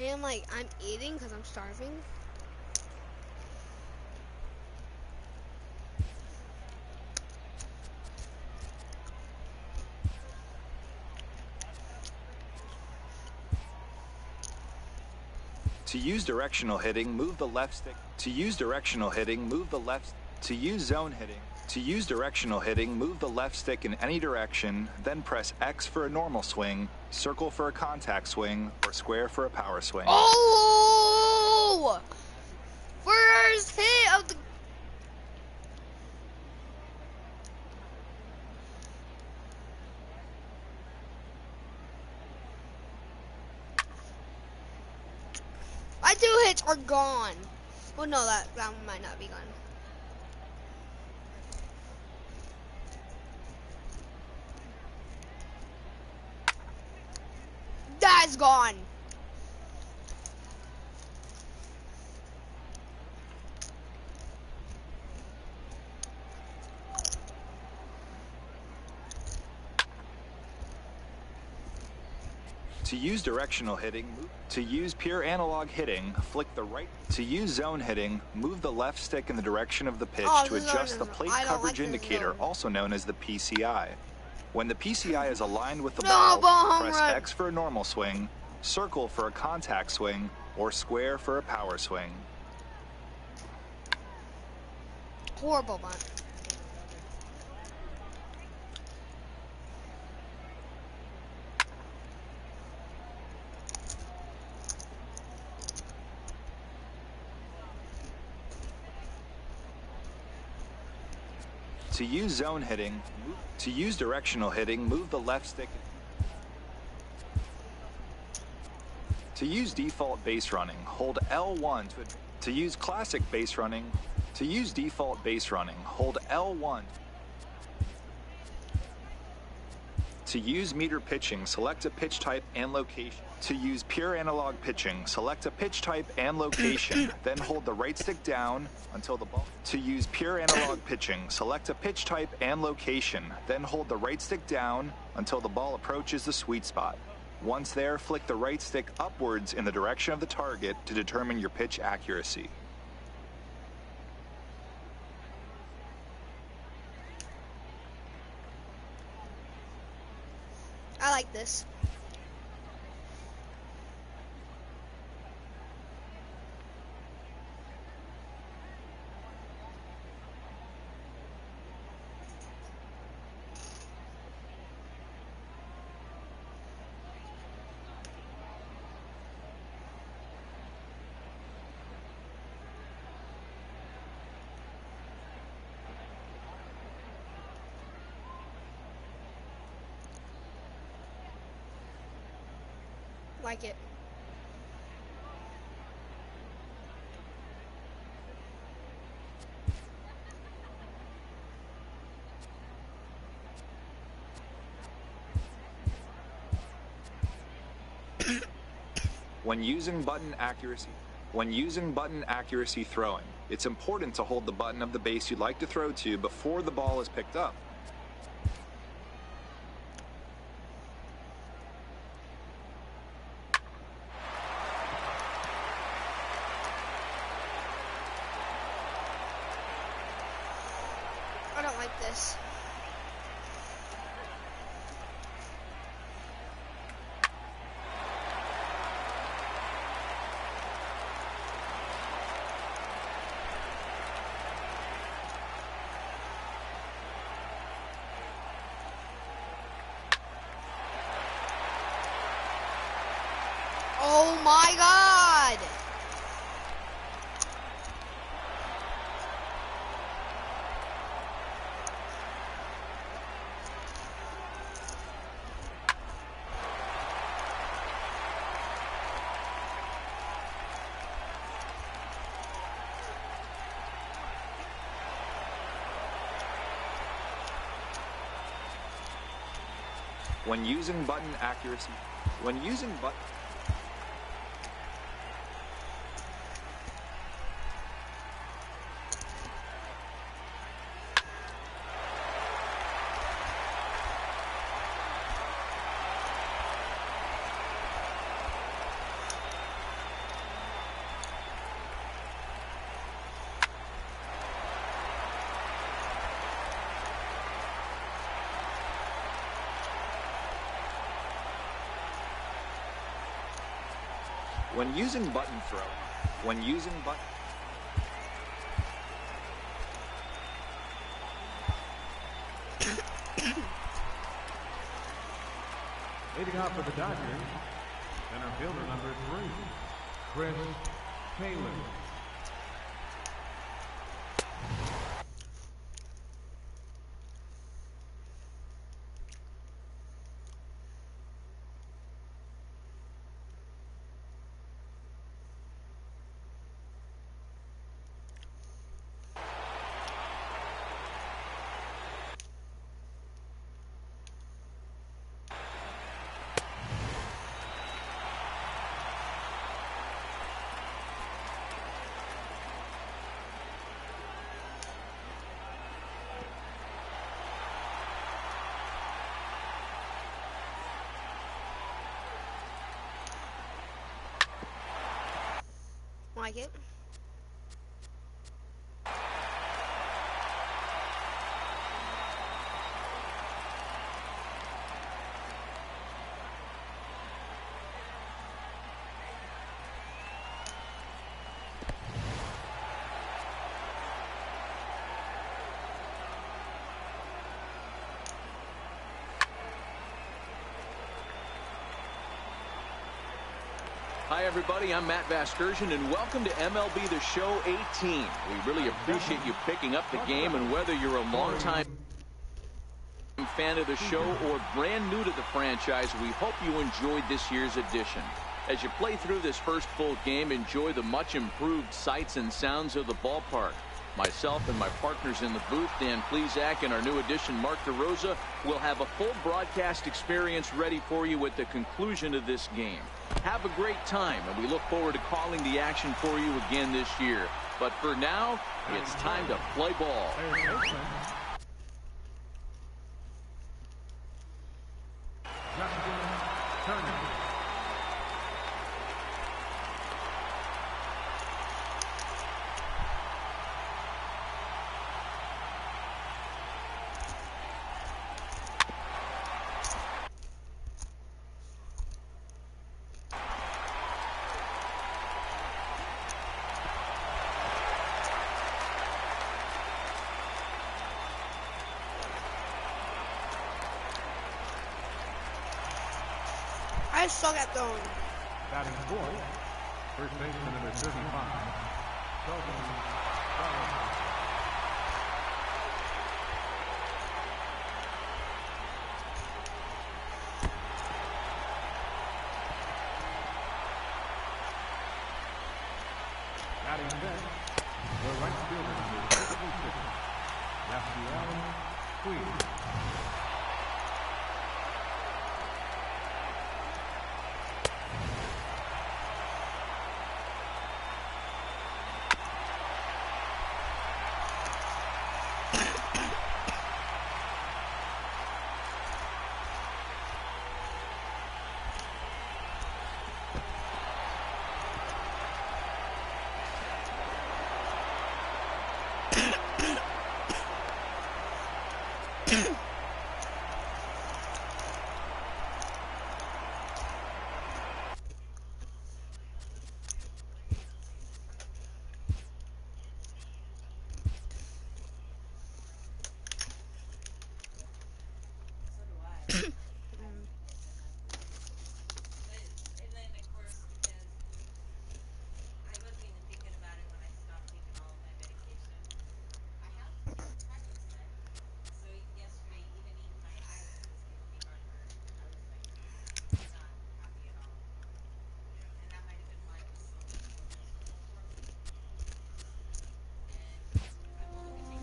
I'm eating because I'm starving. To use directional hitting, move the left stick. To use directional hitting, move the left. To use zone hitting. To use directional hitting, move the left stick in any direction, then press X for a normal swing, circle for a contact swing, or square for a power swing. Oh! First hit of the... My 2 hits are gone. Well, no, that one might not be gone. That's gone. To use directional hitting, to use pure analog hitting, flick the right. To use zone hitting, move the left stick in the direction of the pitch to adjust the plate coverage indicator, also known as the PCI. When the PCI is aligned with the ball, press X for a normal swing, circle for a contact swing, or square for a power swing. Horrible bunt. To use zone hitting, to use directional hitting, move the left stick. To use default base running, hold L1 to use classic base running. To use default base running, hold L1. To use meter pitching, select a pitch type and location. To use pure analog pitching, select a pitch type and location, then hold the right stick down until the ball. To use pure analog pitching, select a pitch type and location, then hold the right stick down until the ball approaches the sweet spot. Once there, flick the right stick upwards in the direction of the target to determine your pitch accuracy. I like this. Like it. When using button accuracy throwing, it's important to hold the button of the base you'd like to throw to before the ball is picked up. I don't like this. Oh my God! When using button accuracy, When using button throw, when using button... Leading off for the Dodgers, center fielder number 3, Chris Taylor. Like it. Hi, everybody. I'm Matt Vasgersian, and welcome to MLB The Show 18. We really appreciate you picking up the game, and whether you're a longtime fan of the show or brand new to the franchise, we hope you enjoyed this year's edition. As you play through this first full game, enjoy the much improved sights and sounds of the ballpark. Myself and my partners in the booth, Dan Plesac, and our new addition, Mark DeRosa, will have a full broadcast experience ready for you at the conclusion of this game. Have a great time, and we look forward to calling the action for you again this year. But for now, it's time to play ball. I suck at throwing. Batting fourth, first baseman number 35, batting fifth, the right fielder number 66, Rafael Queen.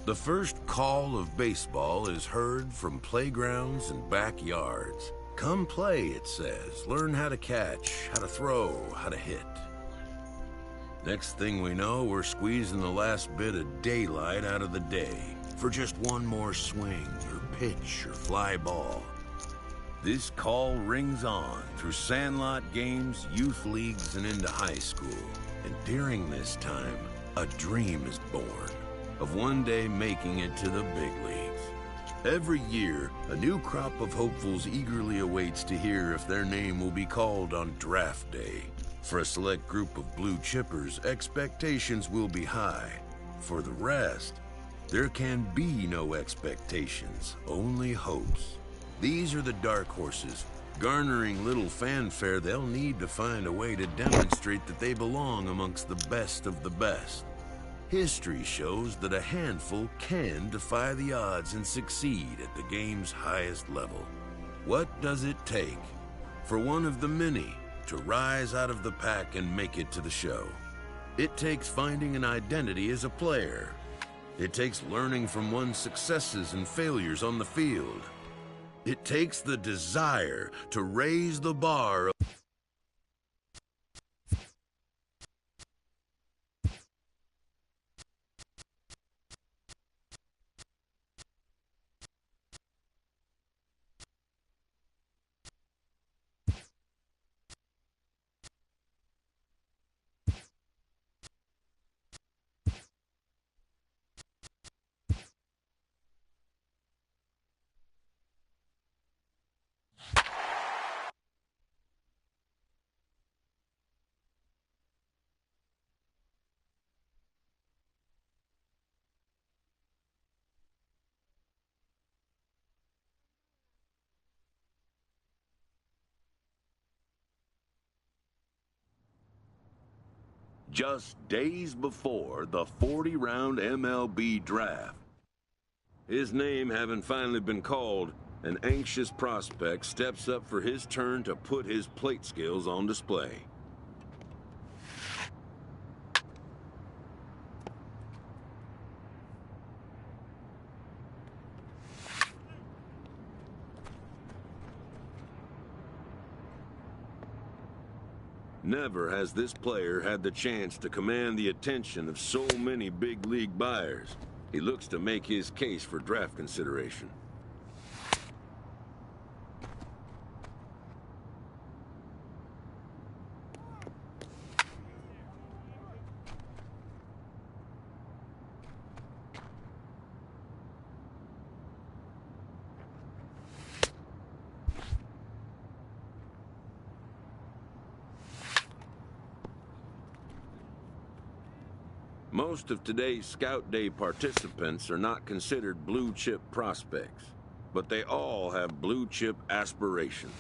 The first call of baseball is heard from playgrounds and backyards. Come play, it says. Learn how to catch, how to throw, how to hit. Next thing we know, we're squeezing the last bit of daylight out of the day for just one more swing or pitch or fly ball. This call rings on through sandlot games, youth leagues, and into high school. And during this time, a dream is born of one day making it to the big leagues. Every year, a new crop of hopefuls eagerly awaits to hear if their name will be called on draft day. For a select group of blue chippers, expectations will be high. For the rest, there can be no expectations, only hopes. These are the dark horses, garnering little fanfare they'll need to find a way to demonstrate that they belong amongst the best of the best. History shows that a handful can defy the odds and succeed at the game's highest level. What does it take for one of the many to rise out of the pack and make it to the show? It takes finding an identity as a player. It takes learning from one's successes and failures on the field. It takes the desire to raise the bar. Just days before the 40-round MLB draft, his name having finally been called, an anxious prospect steps up for his turn to put his plate skills on display. Never has this player had the chance to command the attention of so many big league buyers. He looks to make his case for draft consideration. Most of today's Scout Day participants are not considered blue chip prospects, but they all have blue chip aspirations.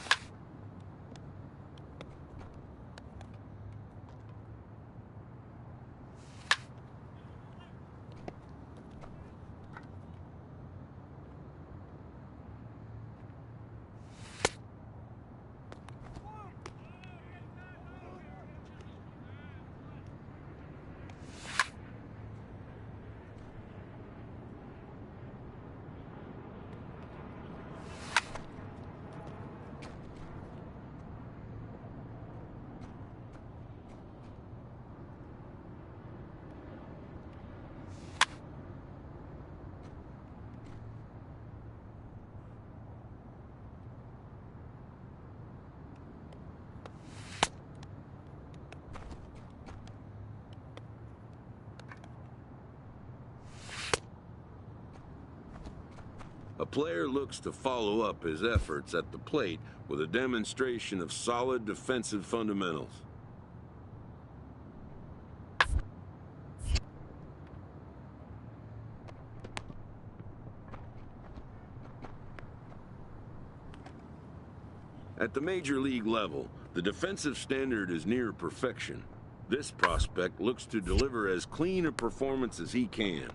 A player looks to follow up his efforts at the plate with a demonstration of solid defensive fundamentals. At the major league level, the defensive standard is near perfection. This prospect looks to deliver as clean a performance as he can.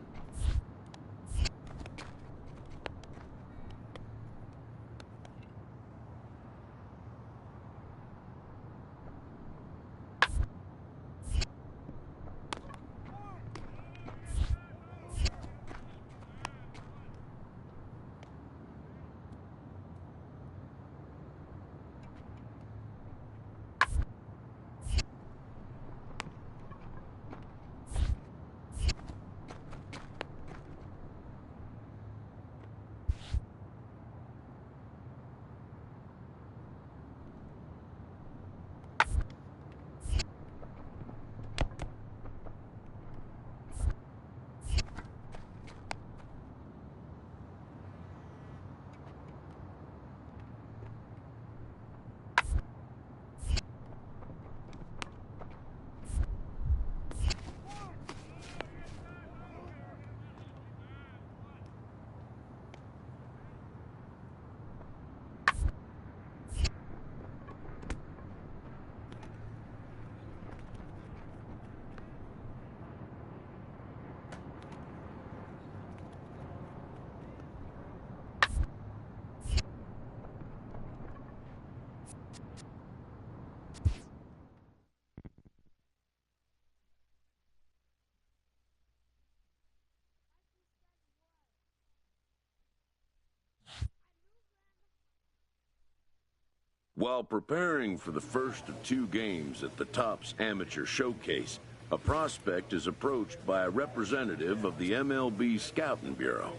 While preparing for the first of 2 games at the Topps Amateur Showcase, a prospect is approached by a representative of the MLB Scouting Bureau.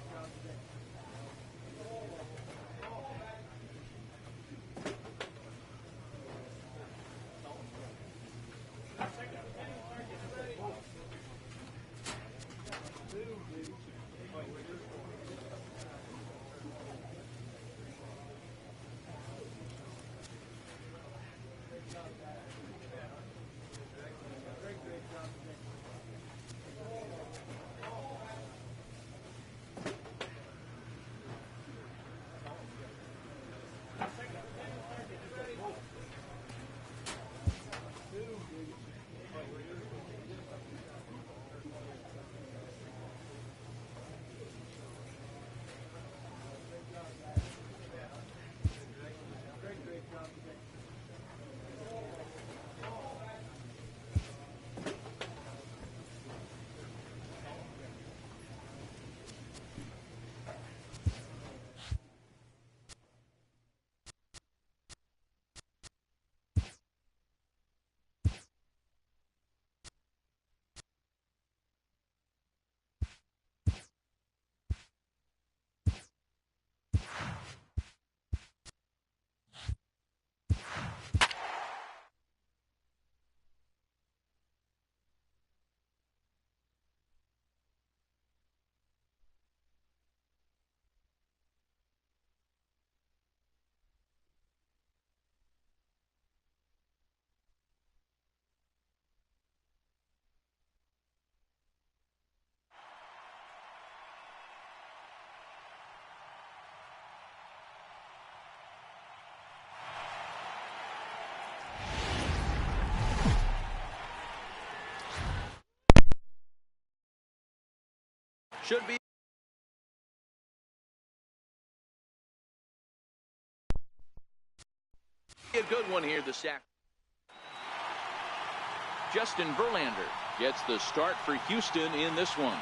Should be a good one here this afternoon. Justin Verlander gets the start for Houston in this one.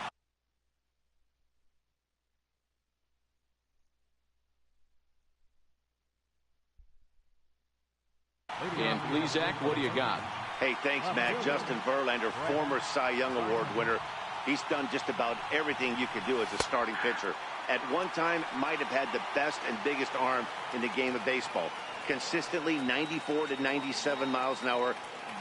And please, Zach, what do you got? Hey, thanks, Matt. Justin Verlander, former Cy Young Award winner. He's done just about everything you could do as a starting pitcher. At one time, might have had the best and biggest arm in the game of baseball. Consistently 94 to 97 miles an hour.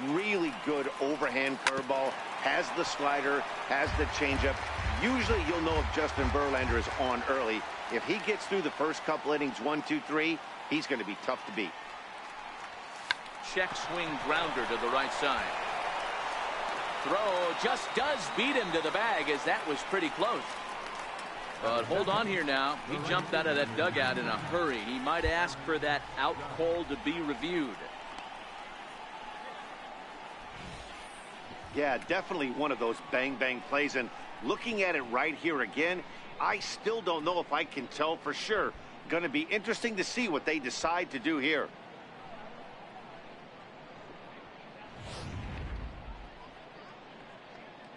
Really good overhand curveball. Has the slider, has the changeup. Usually you'll know if Justin Verlander is on early. If he gets through the first couple innings, 1, 2, 3, he's going to be tough to beat. Check swing grounder to the right side. Throw just does beat him to the bag, as that was pretty close. But hold on here now. He jumped out of that dugout in a hurry. He might ask for that out call to be reviewed. Yeah, definitely one of those bang-bang plays. And looking at it right here again, I still don't know if I can tell for sure. Going to be interesting to see what they decide to do here.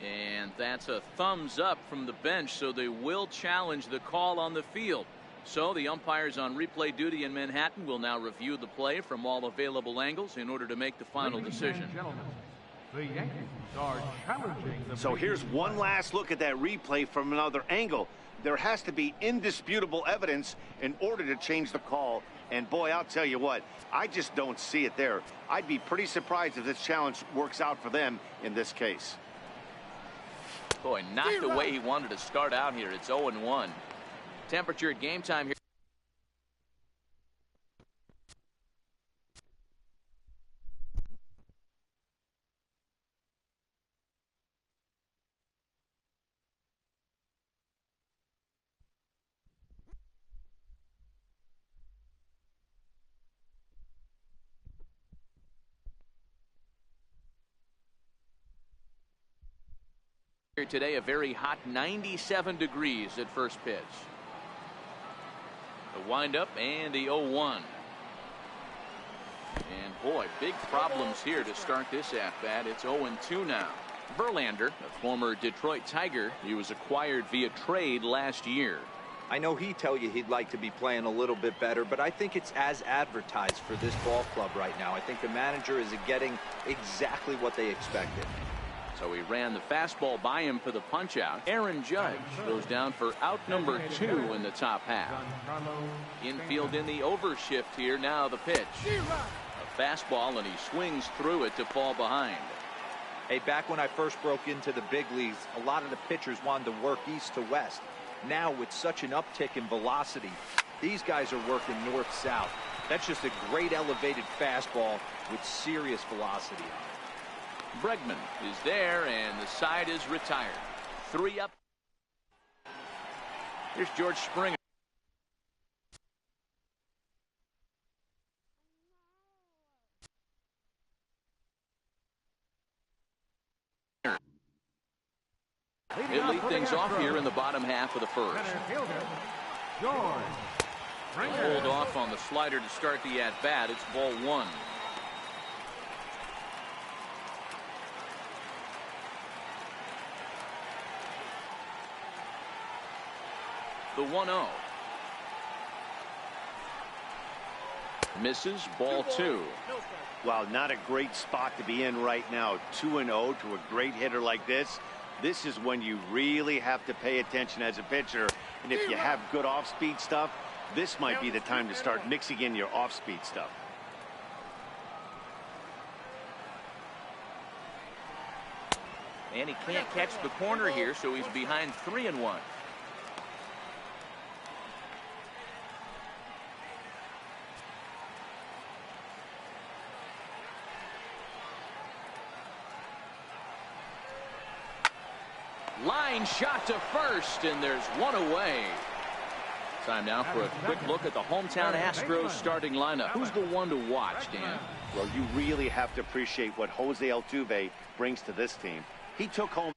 And that's a thumbs up from the bench, so they will challenge the call on the field. So the umpires on replay duty in Manhattan will now review the play from all available angles in order to make the final decision. The Yankees are challenging the So here's one last look at that replay from another angle. There has to be indisputable evidence in order to change the call. And boy, I'll tell you what, I just don't see it there. I'd be pretty surprised if this challenge works out for them in this case. Boy, not the way he wanted to start out here. It's 0-1. Temperature at game time here. Here today, a very hot 97 degrees at first pitch. The windup and the 0-1. And boy, big problems here to start this at-bat. It's 0-2 now. Verlander, a former Detroit Tiger, he was acquired via trade last year. I know he'd tell you he'd like to be playing a little bit better, but I think it's as advertised for this ball club right now. I think the manager is getting exactly what they expected. So he ran the fastball by him for the punch-out. Aaron Judge goes down for out number 2 in the top half. Infield in the overshift here. Now the pitch. A fastball, and he swings through it to fall behind. Hey, back when I first broke into the big leagues, a lot of the pitchers wanted to work east to west. Now, with such an uptick in velocity, these guys are working north-south. That's just a great elevated fastball with serious velocity on it. Bregman is there, and the side is retired. 3 up. Here's George Springer. He'll lead things off here in the bottom half of the first. Hold off on the slider to start the at-bat. It's ball 1. The 1-0. Misses, ball 2. Wow, not a great spot to be in right now. 2-0 to a great hitter like this. This is when you really have to pay attention as a pitcher. And if you have good off-speed stuff, this might be the time to start mixing in your off-speed stuff. And he can't catch the corner here, so he's behind 3-1. Line shot to first, and there's one away. Time now for a quick look at the hometown Astros starting lineup. Who's the one to watch, Dan? Well, you really have to appreciate what Jose Altuve brings to this team. He took home